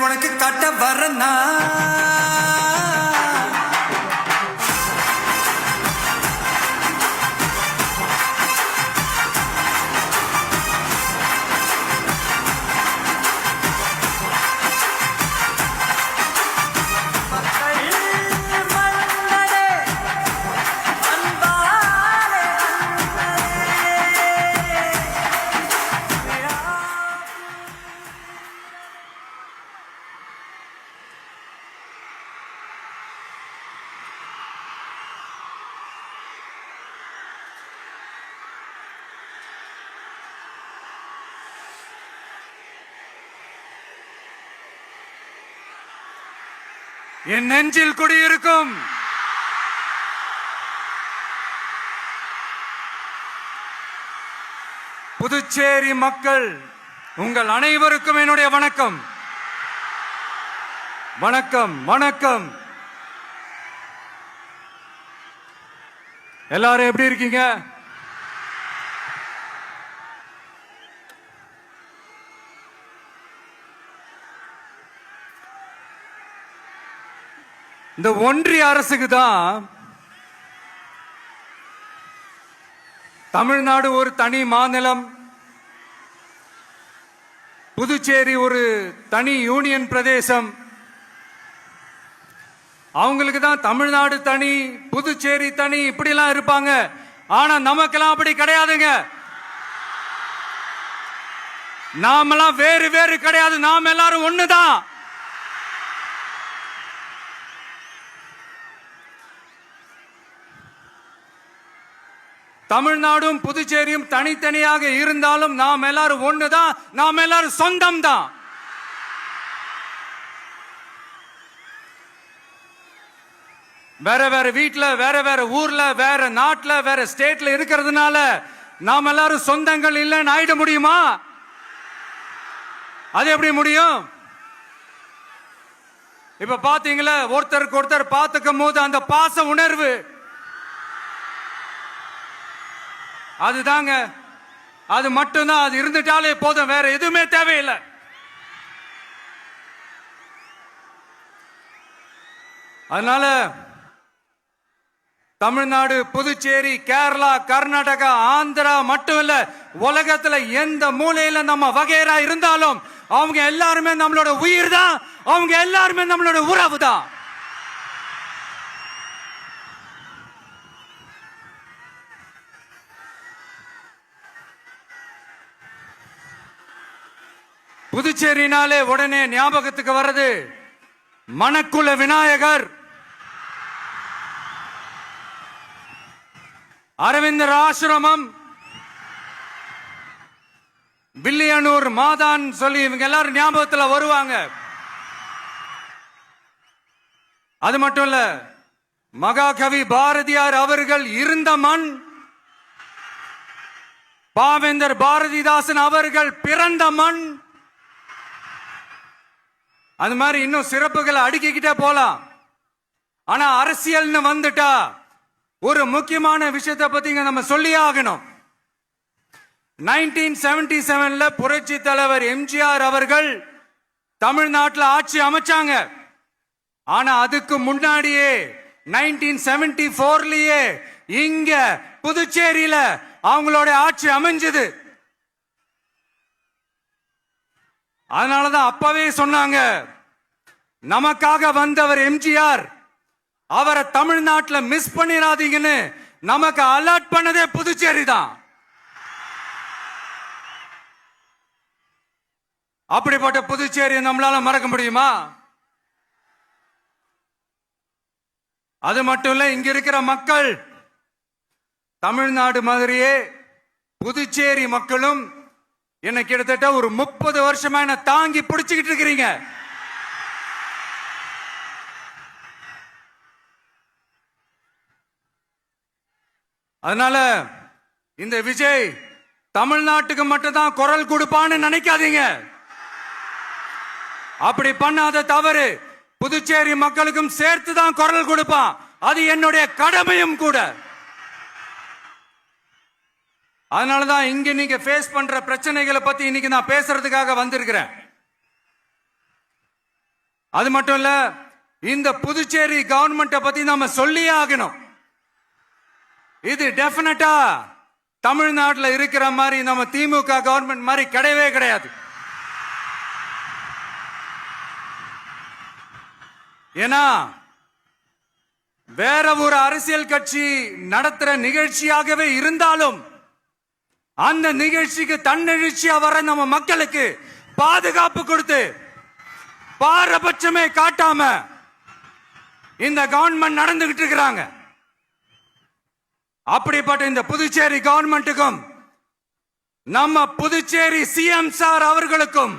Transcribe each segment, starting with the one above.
உனக்கு கட்ட வரனா என் நெஞ்சில் குடியிருக்கும் புதுச்சேரி மக்கள் உங்கள் அனைவருக்கும் என்னுடைய வணக்கம். வணக்கம் வணக்கம். எல்லாரும் எப்படி இருக்கீங்க? இந்த ஒன்றிய அரசுக்கு தான் தமிழ்நாடு ஒரு தனி மாநிலம், புதுச்சேரி ஒரு தனி யூனியன் பிரதேசம். அவங்களுக்கு தான் தமிழ்நாடு தனி, புதுச்சேரி தனி, இப்படிலாம் இருப்பாங்க. ஆனா நமக்கெல்லாம் அப்படி கிடையாதுங்க. நாமெல்லாம் வேறு வேறு கிடையாது. நாம் எல்லாரும் ஒண்ணுதான். தமிழ்நாடும் புதுச்சேரியும் தனித்தனியாக இருந்தாலும் நாம் எல்லாரும் ஒண்ணுதான். நாம் எல்லாரும் சொந்தம் தான். வேற வேற வீட்டுல, வேற வேற ஊர்ல, வேற நாட்டுல, வேற ஸ்டேட்ல இருக்கிறதுனால நாம் எல்லாரும் சொந்தங்கள் இல்லைன்னு ஆயிட முடியுமா? அது எப்படி முடியும்? இப்ப பாத்தீங்களா, ஒருத்தருக்கு ஒருத்தர் பார்த்துக்கும் போது அந்த பாச உணர்வு, அதுதாங்க, அது மட்டும்தான். அது இருந்துட்டாலே போதும், வேற எதுவுமே தேவையில்லை. அதனால தமிழ்நாடு, புதுச்சேரி, கேரளா, கர்நாடகா, ஆந்திரா மட்டும் இல்ல, உலகத்துல எந்த மூலையில நம்ம வகைரா இருந்தாலும் அவங்க எல்லாருமே நம்மளோட உயிர் தான். அவங்க எல்லாருமே நம்மளோட உறவு தான். புதுச்சேரினாலே உடனே ஞாபகத்துக்கு வர்றது மணக்குள விநாயகர், அரவிந்தர் ஆசிரமம், வில்லியனூர் மாதான் சொல்லி இவங்க எல்லாரும் ஞாபகத்தில் வருவாங்க. அது மட்டும் இல்ல, மகாகவி பாரதியார் அவர்கள் இருந்த மண், பாவேந்தர் பாரதிதாசன் அவர்கள் பிறந்த மண். அது மாதிரி இன்னும் சிறப்புகளை அடுக்கிக்கிட்டே போலாம். ஆனா அரசியல்னு வந்துட்டா ஒரு முக்கியமான விஷயத்தை பத்தி நம்ம சொல்லி ஆகணும். 1977ல புரட்சி தலைவர் எம்ஜிஆர் அவர்கள் தமிழ்நாட்டில் ஆட்சி அமைச்சாங்க. ஆனா அதுக்கு முன்னாடியே 1974லயே இங்க புதுச்சேரியில அவங்களோட ஆட்சி அமைஞ்சது. அதனாலதான் அப்பவே சொன்னாங்க, நமக்காக வந்தவர் எம்ஜிஆர், அவரை தமிழ்நாட்டில் மிஸ் பண்ணிடாதீங்கன்னு நமக்கு அலர்ட் பண்ணதே புதுச்சேரி தான். அப்படிப்பட்ட புதுச்சேரியை நம்மளால மறக்க முடியுமா? அது மட்டும் இல்ல, இங்க இருக்கிற மக்கள் தமிழ்நாடு மாதிரியே புதுச்சேரி மக்களும் என்ன கிட்டத்தட்ட ஒரு 30 வருஷமா என்ன தாங்கி பிடிச்சுக்கிட்டு இருக்கிறீங்க. அதனால இந்த விஜய் தமிழ்நாட்டுக்கு மட்டும்தான் குரல் கொடுப்பான்னு நினைக்காதீங்க. அப்படி பண்ணாத தவறு. புதுச்சேரி மக்களுக்கும் சேர்த்து தான் குரல் கொடுப்பான். அது என்னுடைய கடமையும் கூட. அதனாலதான் இங்க நீங்க ஃபேஸ் பண்ற பிரச்சனைகளை பத்தி இன்னைக்கு நான் பேசுறதுக்காக வந்திருக்கிறேன். அது மட்டும் இல்ல, இந்த புதுச்சேரி கவர்மெண்ட்டை பத்தி நாம சொல்லியே ஆகணும். இது டெஃபினட்டா தமிழ்நாட்டில் இருக்கிற மாதிரி நம்ம திமுக கவர்மெண்ட் மாதிரி கிடையவே கிடையாது. ஏன்னா வேற ஒரு அரசியல் கட்சி நடத்துற நிகழ்ச்சியாகவே இருந்தாலும் அந்த நிகழ்ச்சிக்கு தன்னெழுச்சியா வர நம்ம மக்களுக்கு பாதுகாப்பு கொடுத்து பாரபட்சமே காட்டாம இந்த கவர்மெண்ட் நடந்துகிட்டு இருக்கிறாங்க. அப்படிப்பட்ட இந்த புதுச்சேரி கவர்மெண்ட்டுக்கும் நம்ம புதுச்சேரி சிஎம் சார் அவர்களுக்கும்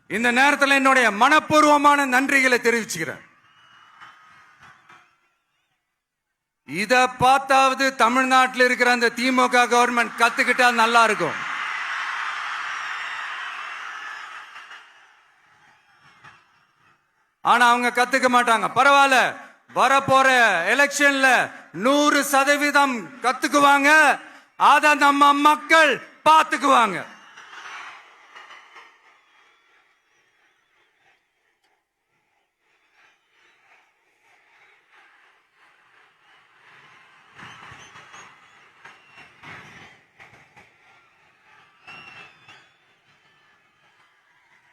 இந்த நேரத்தில் என்னுடைய மனப்பூர்வமான நன்றிகளை தெரிவிச்சுக்கிறேன். இத பார்த்தாவது தமிழ்நாட்டில் இருக்கிற அந்த திமுக கவர்மெண்ட் கத்துக்கிட்டா நல்லா இருக்கும். ஆனா அவங்க கத்துக்க மாட்டாங்க. பரவாயில்ல, வரப்போற எலெக்ஷன்ல 100% கத்துக்குவாங்க. அத நம்ம மக்கள் பார்த்துக்குவாங்க.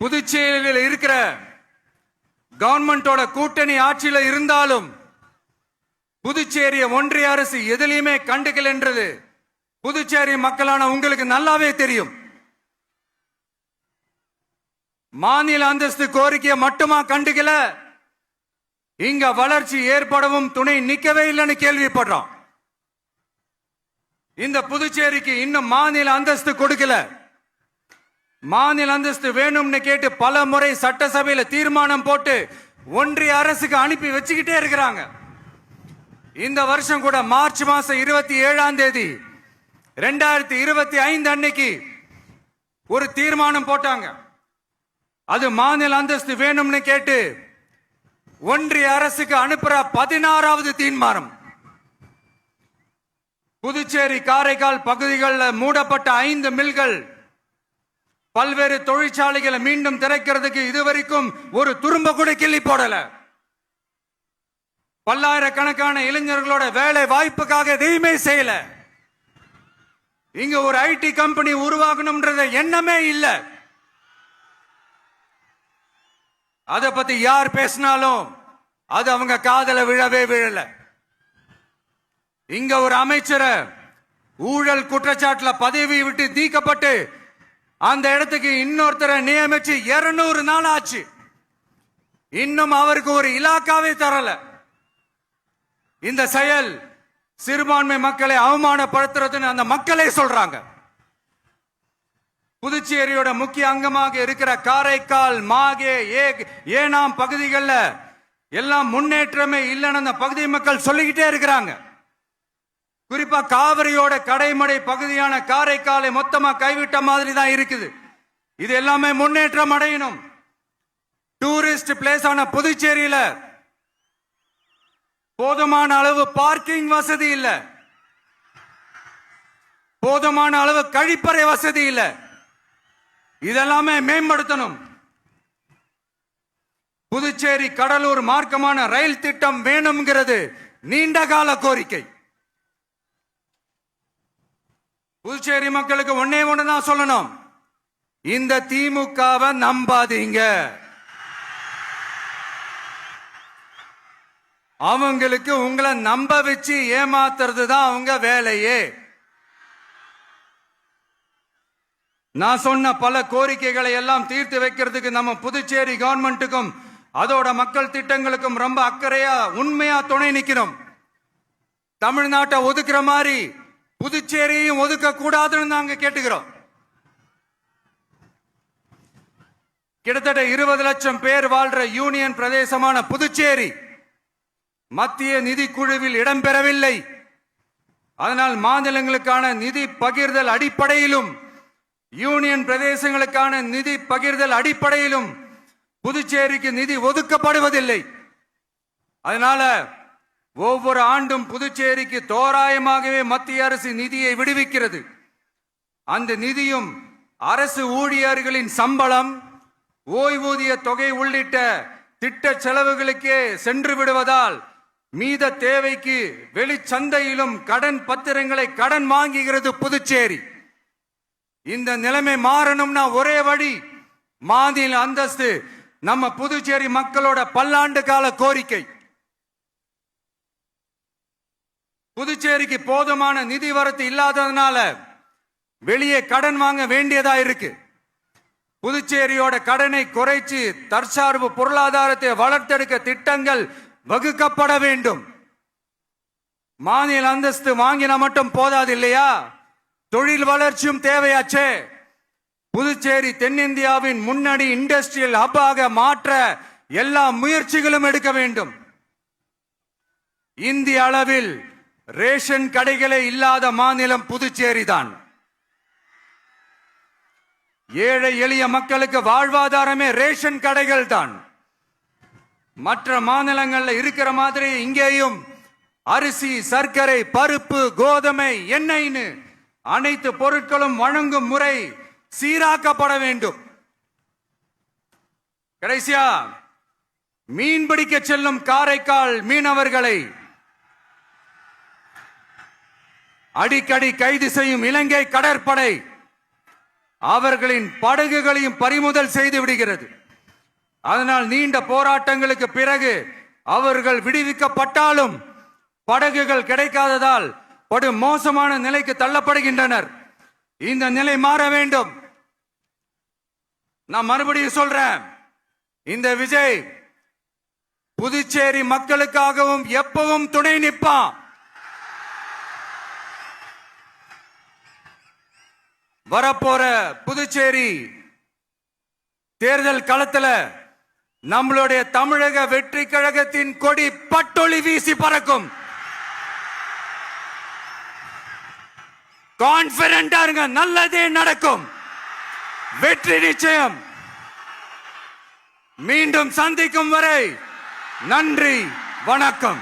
புதுச்சேரியில் இருக்கிற கவர்மெண்டோட கூட்டணி ஆட்சியில் இருந்தாலும் புதுச்சேரிய ஒன்றிய அரசு எதிலையுமே கண்டுக்கல என்றது புதுச்சேரி மக்களான உங்களுக்கு நல்லாவே தெரியும். மாநில அந்தஸ்து கோரிக்கையை மட்டுமா கண்டுக்கல, இங்க வளர்ச்சி ஏற்படவும் துணை நிக்கவே இல்லைன்னு கேள்விப்படுறோம். இந்த புதுச்சேரிக்கு இன்னும் மாநில அந்தஸ்து கொடுக்கல. மாநில அந்தஸ்து வேணும்னு கேட்டு பல முறை சட்டசபையில தீர்மானம் போட்டு ஒன்றிய அரசுக்கு அனுப்பி வச்சுக்கிட்டே இருக்கிறாங்க. இந்த வருஷம் கூட மார்ச் மாசம் 27 2025 அன்னைக்கு ஒரு தீர்மானம் போட்டாங்க. அது மாநில அந்தஸ்து வேணும்னு கேட்டு ஒன்றிய அரசுக்கு அனுப்புற 16வது தீர்மானம். புதுச்சேரி காரைக்கால் பகுதிகளில் மூடப்பட்ட 5 மில்கள், பல்வேறு தொழிற்சாலைகளை மீண்டும் திறக்கிறதுக்கு இதுவரைக்கும் ஒரு துரும்ப கூட கிள்ளி போடல. பல்லாயிரக்கணக்கான இளைஞர்களோட வேலை வாய்ப்புக்காக எதையுமே செய்யல. இங்க ஒரு ஐடி கம்பெனி உருவாகணும்ன்ற எண்ணமே இல்ல. அத பத்தி யார் பேசினாலும் அது அவங்க காதல விழவே விழல. இங்க ஒரு அமைச்சரை ஊழல் குற்றச்சாட்டுல பதவி விட்டு நீக்கப்பட்டு அந்த இடத்துக்கு இன்னொருத்தரை நியமிச்சு 200 நாள் ஆச்சு. இன்னும் அவருக்கு ஒரு இலாக்காவே தரல. இந்த செயல் சிறுபான்மை மக்களை அவமானப்படுத்துறதுன்னு அந்த மக்களே சொல்றாங்க. புதுச்சேரியோட முக்கிய அங்கமாக இருக்கிற காரைக்கால், மாகே, ஏனாம் பகுதிகளில் எல்லாம் முன்னேற்றமே இல்லைன்னு அந்த பகுதி மக்கள் சொல்லிக்கிட்டே இருக்கிறாங்க. குறிப்பா காவிரியோட கடைமடை பகுதியான காரைக்காலை மொத்தமா கைவிட்ட மாதிரி தான் இருக்குது. இது எல்லாமே முன்னேற்றம் அடையணும். டூரிஸ்ட் பிளேஸ் ஆன புதுச்சேரியில போதுமான அளவு பார்க்கிங் வசதி இல்ல, போதுமான அளவு கழிப்பறை வசதி இல்ல. இதெல்லாமே மேம்படுத்தணும். புதுச்சேரி கடலூர் மார்க்கமான ரயில் திட்டம் வேணும்ங்கிறது நீண்ட கால கோரிக்கை. புதுச்சேரி மக்களுக்கு ஒன்னே ஒண்ணுதான் சொல்லணும், இந்த திமுகவை நம்பாதீங்க. அவங்களுக்கு உங்களை நம்ப வச்சு ஏமாத்துறது தான் அவங்க வேலையே. நான் சொன்ன பல கோரிக்கைகளை எல்லாம் தீர்த்து வைக்கிறதுக்கு நம்ம புதுச்சேரி கவர்மெண்ட்டுக்கும் அதோட மக்கள் திட்டங்களுக்கும் ரொம்ப அக்கறையா உண்மையா துணை நிக்கணும். தமிழ்நாட்டை ஒதுக்குற மாதிரி புதுச்சேரியும் ஒதுக்க கூடாதுன்னு நாங்க கேட்டுக்கிறோம். கிட்டத்தட்ட 20 லட்சம் பேர் வாழ்ற யூனியன் பிரதேசமான புதுச்சேரி மத்திய நிதி குழுவில் இடம்பெறவில்லை. அதனால் மாநிலங்களுக்கான நிதி பகிர்தல் அடிப்படையிலும் யூனியன் பிரதேசங்களுக்கான நிதி பகிர்தல் அடிப்படையிலும் புதுச்சேரிக்கு நிதி ஒதுக்கப்படுவதில்லை. அதனால ஒவ்வொரு ஆண்டும் புதுச்சேரிக்கு தோராயமாகவே மத்திய அரசு நிதியை விடுவிக்கிறது. அந்த நிதியும் அரசு ஊழியர்களின் சம்பளம், ஓய்வூதிய தொகை உள்ளிட்ட திட்ட செலவுகளுக்கே சென்று விடுவதால் மீத தேவைக்கு வெளிச்சந்தையிலும் கடன் பத்திரங்களை கடன் வாங்குகிறது புதுச்சேரி. இந்த நிலைமை மாறணும்னா ஒரே வழி, மாநில அந்தஸ்து நம்ம புதுச்சேரி மக்களோட பல்லாண்டு கால கோரிக்கை. புதுச்சேரிக்கு போதுமான நிதி வரத்து இல்லாததுனால வெளியே கடன் வாங்க வேண்டியதா இருக்கு. புதுச்சேரியோட கடனை குறைச்சு தற்சார்பு பொருளாதாரத்தை வளர்த்தெடுக்க திட்டங்கள் வகுக்கப்பட வேண்டும். மாநில அந்தஸ்து வாங்கினா மட்டும் போதாது இல்லையா, தொழில் வளர்ச்சியும் தேவையாச்சே. புதுச்சேரி தென்னிந்தியாவின் முன்னணி இண்டஸ்ட்ரியல் ஹப்பாக மாற்ற எல்லா முயற்சிகளும் எடுக்க வேண்டும். இந்திய அளவில் ரேஷன் கடைகளே இல்லாத மாநிலம் புதுச்சேரி தான். ஏழை எளிய மக்களுக்கு வாழ்வாதாரமே ரேஷன் கடைகள் தான். மற்ற மாநிலங்கள்ல இருக்கிற மாதிரி இங்கேயும் அரிசி, சர்க்கரை, பருப்பு, கோதுமை, எண்ணெய்னு அனைத்து பொருட்களும் வழங்கும் முறை சீராக்கப்பட வேண்டும். கடைசியா, மீன்பிடிக்க செல்லும் காரைக்கால் மீனவர்களை அடிக்கடி கைது செய்யும் இலங்கை கடற்படை அவர்களின் படகுகளையும் பறிமுதல் செய்து விடுகிறது. அதனால் நீண்ட போராட்டங்களுக்கு பிறகு அவர்கள் விடுவிக்கப்பட்டாலும் படகுகள் கிடைக்காததால் படு மோசமான நிலைக்கு தள்ளப்படுகின்றனர். இந்த நிலை மாற வேண்டும். நான் மறுபடியும் சொல்றேன், இந்த விஜய் புதுச்சேரி மக்களுக்காகவும் எப்பவும் துணை நிற்பான். வரப்போற புதுச்சேரி தேர்தல் களத்துல நம்மளுடைய தமிழக வெற்றி கழகத்தின் கொடி பட்டொளி வீசி பறக்கும். கான்பிடென்டா இருங்க, நல்லதே நடக்கும். வெற்றி நிச்சயம். மீண்டும் சந்திக்கும் வரை நன்றி, வணக்கம்.